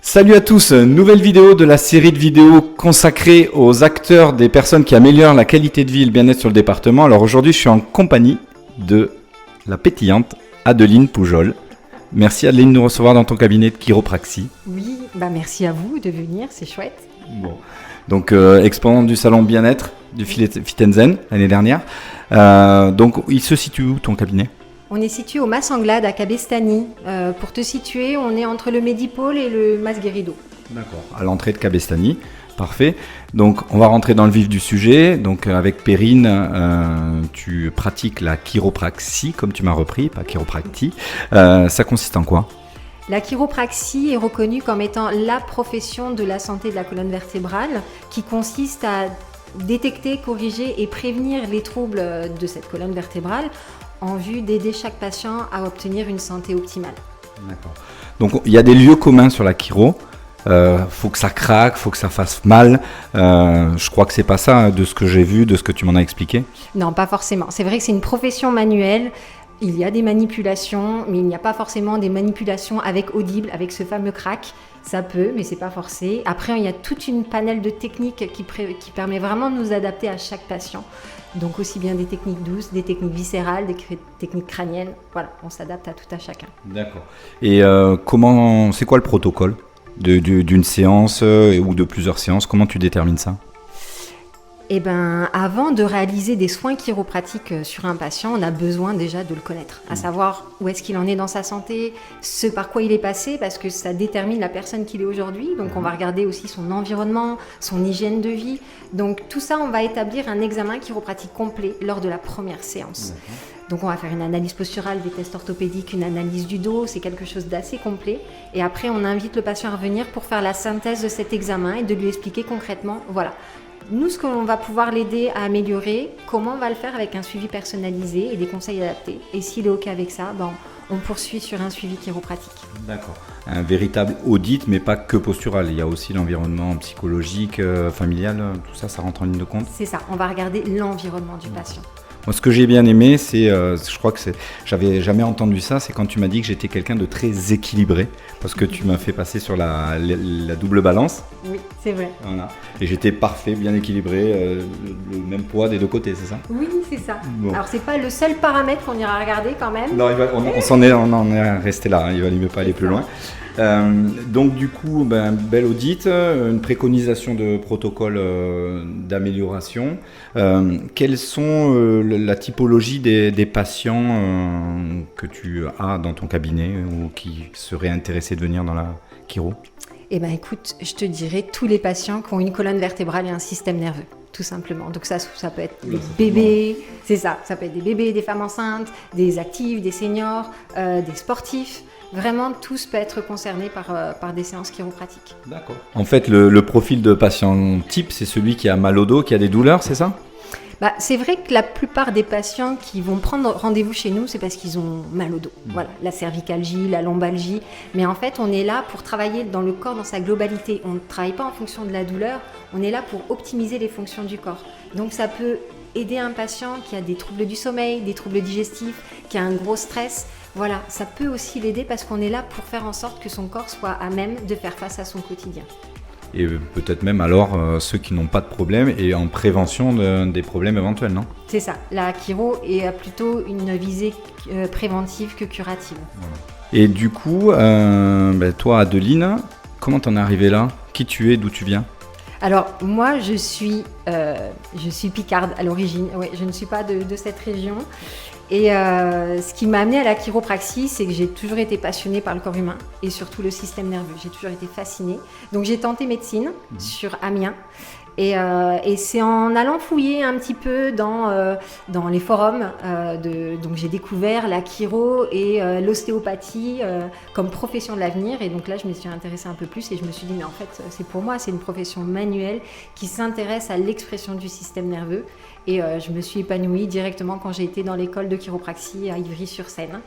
Salut à tous, nouvelle vidéo de la série de vidéos consacrée aux acteurs des personnes qui améliorent la qualité de vie et le bien-être sur le département. Alors aujourd'hui, je suis en compagnie de la pétillante Adeline Poujol. Merci Adeline de nous recevoir dans ton cabinet de chiropraxie. Oui, merci à vous de venir, c'est chouette. Bon. Donc exposant du salon bien-être du Fit & Zen l'année dernière. Donc il se situe où ton cabinet ? On est situé au Mas Anglade à Cabestany. Pour te situer, on est entre le Medipôle et le Mas Guérido. D'accord. À l'entrée de Cabestany. Parfait. Donc on va rentrer dans le vif du sujet. Donc avec Perrine, tu pratiques la chiropraxie, comme tu m'as repris, pas chiropractie. Ça consiste en quoi ? La chiropraxie est reconnue comme étant la profession de la santé de la colonne vertébrale qui consiste à détecter, corriger et prévenir les troubles de cette colonne vertébrale en vue d'aider chaque patient à obtenir une santé optimale. D'accord. Donc il y a des lieux communs sur la chiro. Faut que ça craque, faut que ça fasse mal. Je crois que c'est pas ça, de ce que j'ai vu, de ce que tu m'en as expliqué. Non, pas forcément. C'est vrai que c'est une profession manuelle. Il y a des manipulations, mais il n'y a pas forcément des manipulations avec audible, avec ce fameux crack. Ça peut, mais c'est pas forcé. Après, il y a toute une panel de techniques qui permet vraiment de nous adapter à chaque patient. Donc aussi bien des techniques douces, des techniques viscérales, des techniques crâniennes. Voilà, on s'adapte à tout à chacun. D'accord. Et c'est quoi le protocole d'une séance ou de plusieurs séances ? Comment tu détermines ça ? Avant de réaliser des soins chiropratiques sur un patient, on a besoin déjà de le connaître, à savoir où est-ce qu'il en est dans sa santé, ce par quoi il est passé, parce que ça détermine la personne qu'il est aujourd'hui. Donc on va regarder aussi son environnement, son hygiène de vie. Donc tout ça, on va établir un examen chiropratique complet lors de la première séance. Donc on va faire une analyse posturale, des tests orthopédiques, une analyse du dos, c'est quelque chose d'assez complet. Et après, on invite le patient à revenir pour faire la synthèse de cet examen et de lui expliquer concrètement, voilà. Nous, ce qu'on va pouvoir l'aider à améliorer, comment on va le faire avec un suivi personnalisé et des conseils adaptés. Et s'il est OK avec ça, on poursuit sur un suivi chiropratique. D'accord. Un véritable audit, mais pas que postural. Il y a aussi l'environnement psychologique, familial, tout ça, ça rentre en ligne de compte ? C'est ça, on va regarder l'environnement du patient. Moi, ce que j'ai bien aimé, je crois que j'avais jamais entendu ça, c'est quand tu m'as dit que j'étais quelqu'un de très équilibré, parce que tu m'as fait passer sur la double balance. Oui, c'est vrai. Voilà. Et j'étais parfait, bien équilibré, le même poids des deux côtés, c'est ça ? Oui, c'est ça. Bon. Alors, c'est pas le seul paramètre qu'on ira regarder quand même. Non, on en est resté là, il valait mieux pas aller plus loin. Donc du coup, bel audit, une préconisation de protocole d'amélioration. Quelles sont la typologie des patients que tu as dans ton cabinet ou qui seraient intéressés de venir dans la chiro ? Écoute, je te dirais tous les patients qui ont une colonne vertébrale et un système nerveux, tout simplement. Donc ça peut être des bébés, c'est ça. Ça peut être des bébés, des femmes enceintes, des actifs, des seniors, des sportifs. Vraiment, tous peuvent être concernés par des séances chiropratiques. D'accord. En fait, le profil de patient type, c'est celui qui a mal au dos, qui a des douleurs, c'est ça ? C'est vrai que la plupart des patients qui vont prendre rendez-vous chez nous, c'est parce qu'ils ont mal au dos. Voilà, la cervicalgie, la lombalgie. Mais en fait, on est là pour travailler dans le corps dans sa globalité. On ne travaille pas en fonction de la douleur, on est là pour optimiser les fonctions du corps. Donc ça peut aider un patient qui a des troubles du sommeil, des troubles digestifs, qui a un gros stress. Voilà, ça peut aussi l'aider parce qu'on est là pour faire en sorte que son corps soit à même de faire face à son quotidien. Et peut-être même alors ceux qui n'ont pas de problème et en prévention des problèmes éventuels, non ? C'est ça, la chiro est plutôt une visée préventive que curative. Voilà. Et du coup, toi Adeline, comment t'en es arrivée là ? Qui tu es, d'où tu viens ? Alors moi je suis picarde à l'origine, ouais, je ne suis pas de cette région. Et ce qui m'a amenée à la chiropraxie, c'est que j'ai toujours été passionnée par le corps humain et surtout le système nerveux. J'ai toujours été fascinée. Donc j'ai tenté médecine sur Amiens. Et c'est en allant fouiller un petit peu dans les forums, donc j'ai découvert la chiro et l'ostéopathie comme profession de l'avenir. Et donc là, je me suis intéressée un peu plus et je me suis dit, mais en fait, c'est pour moi, c'est une profession manuelle qui s'intéresse à l'expression du système nerveux. Et je me suis épanouie directement quand j'ai été dans l'école de chiropraxie à Ivry-sur-Seine,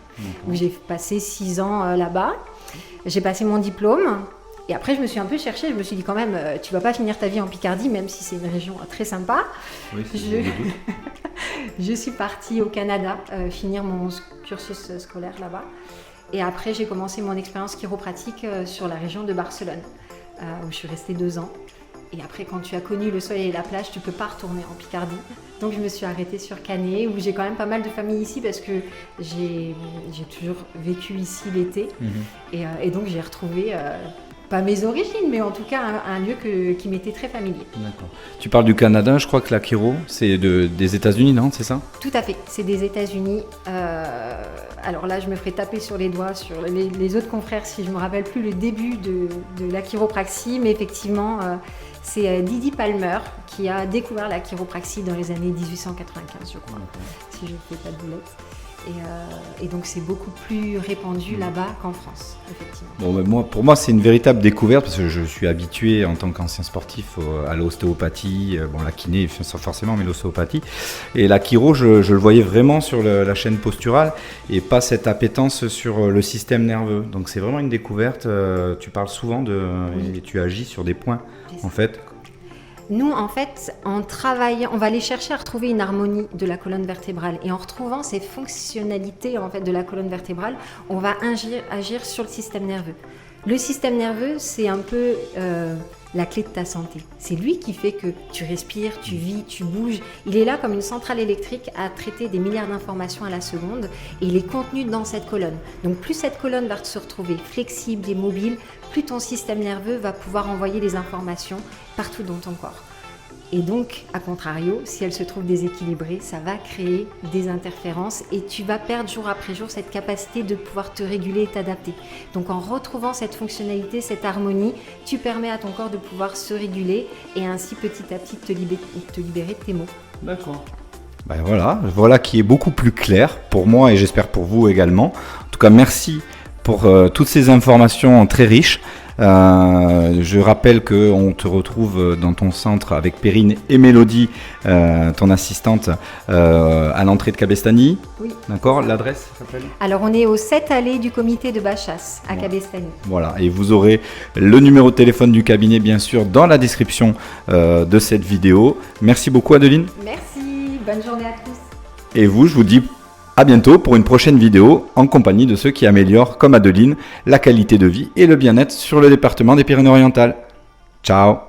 où j'ai passé 6 ans là-bas. J'ai passé mon diplôme. Et après, je me suis un peu cherchée, je me suis dit quand même, tu vas pas finir ta vie en Picardie, même si c'est une région très sympa. Oui, je suis partie au Canada finir mon cursus scolaire là-bas. Et après, j'ai commencé mon expérience chiropratique sur la région de Barcelone, où je suis restée 2 ans. Et après, quand tu as connu le soleil et la plage, tu ne peux pas retourner en Picardie. Donc, je me suis arrêtée sur Canet, où j'ai quand même pas mal de famille ici parce que j'ai toujours vécu ici l'été. Et donc, j'ai retrouvé, pas mes origines, mais en tout cas un lieu qui m'était très familier. D'accord. Tu parles du Canada, je crois que la chiro, c'est des États-Unis, non? C'est ça? Tout à fait, c'est des États-Unis. Alors là, je me ferai taper sur les doigts sur les autres confrères si je ne me rappelle plus le début de la chiropraxie, mais effectivement, c'est Didi Palmer qui a découvert la chiropraxie dans les années 1895, je crois, si je ne fais pas de boulettes. Et donc c'est beaucoup plus répandu là-bas qu'en France, effectivement. Bon, pour moi, c'est une véritable découverte parce que je suis habitué en tant qu'ancien sportif à l'ostéopathie, la kiné forcément, mais l'ostéopathie. Et la chiro, je le voyais vraiment sur la chaîne posturale et pas cette appétence sur le système nerveux. Donc c'est vraiment une découverte. Tu parles souvent et tu agis sur des points, en fait. Nous, en fait, en travaillant, on va aller chercher à retrouver une harmonie de la colonne vertébrale. Et en retrouvant ces fonctionnalités en fait, de la colonne vertébrale, on va agir sur le système nerveux. Le système nerveux, c'est un peu la clé de ta santé. C'est lui qui fait que tu respires, tu vis, tu bouges. Il est là comme une centrale électrique à traiter des milliards d'informations à la seconde et il est contenu dans cette colonne. Donc plus cette colonne va se retrouver flexible et mobile, plus ton système nerveux va pouvoir envoyer les informations partout dans ton corps. Et donc, à contrario, si elle se trouve déséquilibrée, ça va créer des interférences et tu vas perdre jour après jour cette capacité de pouvoir te réguler et t'adapter. Donc, en retrouvant cette fonctionnalité, cette harmonie, tu permets à ton corps de pouvoir se réguler et ainsi petit à petit te libérer de tes maux. D'accord. Ben voilà qui est beaucoup plus clair pour moi et j'espère pour vous également. En tout cas, merci pour toutes ces informations très riches. Je rappelle qu'on te retrouve dans ton centre avec Perrine et Mélodie, ton assistante, à l'entrée de Cabestany. Oui. D'accord, l'adresse s'appelle ? Alors on est au 7 allées du comité de Bachasse à Cabestany. Voilà, et vous aurez le numéro de téléphone du cabinet bien sûr dans la description de cette vidéo. Merci beaucoup Adeline. Merci, bonne journée à tous. Et vous, je vous dis à bientôt pour une prochaine vidéo en compagnie de ceux qui améliorent, comme Adeline, la qualité de vie et le bien-être sur le département des Pyrénées-Orientales. Ciao!